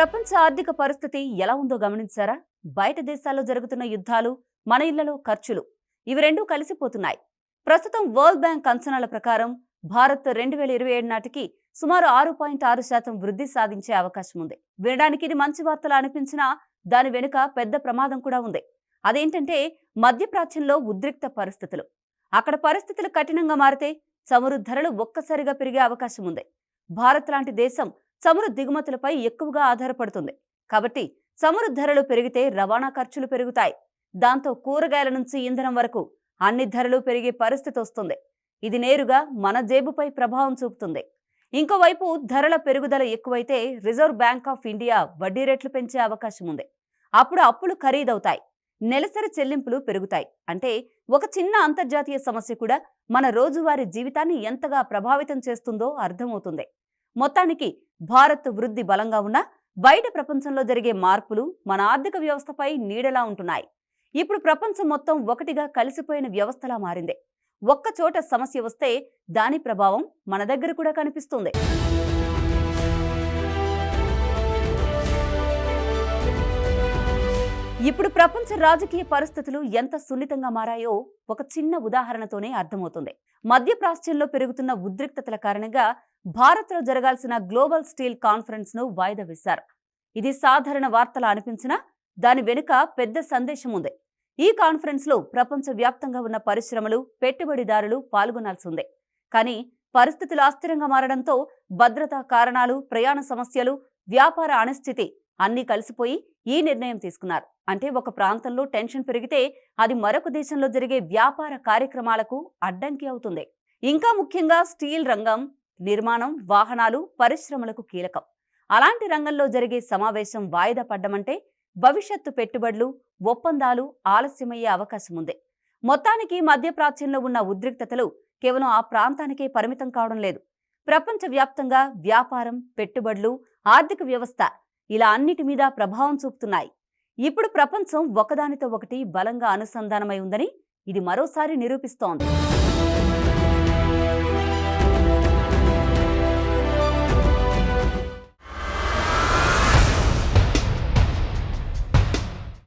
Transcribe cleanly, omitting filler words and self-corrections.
ప్రపంచ ఆర్థిక పరిస్థితి ఎలా ఉందో గమనించారా? బయట దేశాల్లో జరుగుతున్న యుద్ధాలు, మన ఇళ్లలో ఖర్చులు ఇవి రెండూ కలిసిపోతున్నాయి. ప్రస్తుతం వరల్డ్ బ్యాంక్ అంచనాల ప్రకారం భారత్ 2027 నాటికి సుమారు 6.6% వృద్ధి సాధించే అవకాశం ఉంది. వినడానికి ఇది మంచి వార్తలు అనిపించినా దాని వెనుక పెద్ద ప్రమాదం కూడా ఉంది. అదేంటంటే మధ్యప్రాచ్యంలో ఉద్రిక్త పరిస్థితులు. అక్కడ పరిస్థితులు కఠినంగా మారితే చమురు ధరలు ఒక్కసారిగా పెరిగే అవకాశం ఉంది. భారత్ లాంటి దేశం చమురు దిగుమతులపై ఎక్కువగా ఆధారపడుతుంది. కాబట్టి చమురు ధరలు పెరిగితే రవాణా ఖర్చులు పెరుగుతాయి. దాంతో కూరగాయల నుంచి ఇంధనం వరకు అన్ని ధరలు పెరిగే పరిస్థితి వస్తుంది. ఇది నేరుగా మన జేబుపై ప్రభావం చూపుతుంది. ఇంకోవైపు ధరల పెరుగుదల ఎక్కువైతే రిజర్వ్ బ్యాంక్ ఆఫ్ ఇండియా వడ్డీ రేట్లు పెంచే అవకాశం ఉంది. అప్పుడు అప్పులు ఖరీదవుతాయి, నెలసరి చెల్లింపులు పెరుగుతాయి. అంటే ఒక చిన్న అంతర్జాతీయ సమస్య కూడా మన రోజువారీ జీవితాన్ని ఎంతగా ప్రభావితం చేస్తుందో అర్థమవుతుంది. మొత్తానికి భారత్ వృద్ధి బలంగా ఉన్నా బయట ప్రపంచంలో జరిగే మార్పులు మన ఆర్థిక వ్యవస్థపై నీడలా ఉంటున్నాయి. ఇప్పుడు ప్రపంచం మొత్తం ఒకటిగా కలిసిపోయిన వ్యవస్థలా మారింది. ఒక్కచోట సమస్య వస్తే దాని ప్రభావం మన దగ్గర కూడా కనిపిస్తుంది. ఇప్పుడు ప్రపంచ రాజకీయ పరిస్థితులు ఎంత సున్నితంగా మారాయో ఒక చిన్న ఉదాహరణతోనే అర్థమవుతుంది. మధ్యప్రాచ్యంలో పెరుగుతున్న ఉద్రిక్తతల కారణంగా భారత్లో జరగాల్సిన గ్లోబల్ స్టీల్ కాన్ఫరెన్స్ ను వాయిదా వేశారు. ఇది సాధారణ వార్తలా అనిపించినా దాని వెనుక పెద్ద సందేశం ఉంది. ఈ కాన్ఫరెన్స్ లో ప్రపంచ వ్యాప్తంగా ఉన్న పరిశ్రమలు, పెట్టుబడిదారులు పాల్గొనాల్సి ఉంది. కానీ పరిస్థితులు అస్థిరంగా మారడంతో భద్రతా కారణాలు, ప్రయాణ సమస్యలు, వ్యాపార అనిశ్చితి అన్నీ కలిసిపోయి ఈ నిర్ణయం తీసుకున్నారు. అంటే ఒక ప్రాంతంలో టెన్షన్ పెరిగితే అది మరొక దేశంలో జరిగే వ్యాపార కార్యక్రమాలకు అడ్డంకి అవుతుంది. ఇంకా ముఖ్యంగా స్టీల్ రంగం, నిర్మాణం, వాహనాలు, పరిశ్రమలకు కీలకం. అలాంటి రంగంలో జరిగే సమావేశం వాయిదా పడ్డమంటే భవిష్యత్తు పెట్టుబడులు, ఒప్పందాలు ఆలస్యమయ్యే అవకాశం ఉంది. మొత్తానికి మధ్యప్రాచ్యంలో ఉన్న ఉద్రిక్తతలు కేవలం ఆ ప్రాంతానికే పరిమితం కావడం లేదు. ప్రపంచవ్యాప్తంగా వ్యాపారం, పెట్టుబడులు, ఆర్థిక వ్యవస్థ ఇలా అన్నిటి మీద ప్రభావం చూపుతున్నాయి. ఇప్పుడు ప్రపంచం ఒకదానితో ఒకటి బలంగా అనుసంధానమై ఉందని ఇది మరోసారి నిరూపిస్తోంది.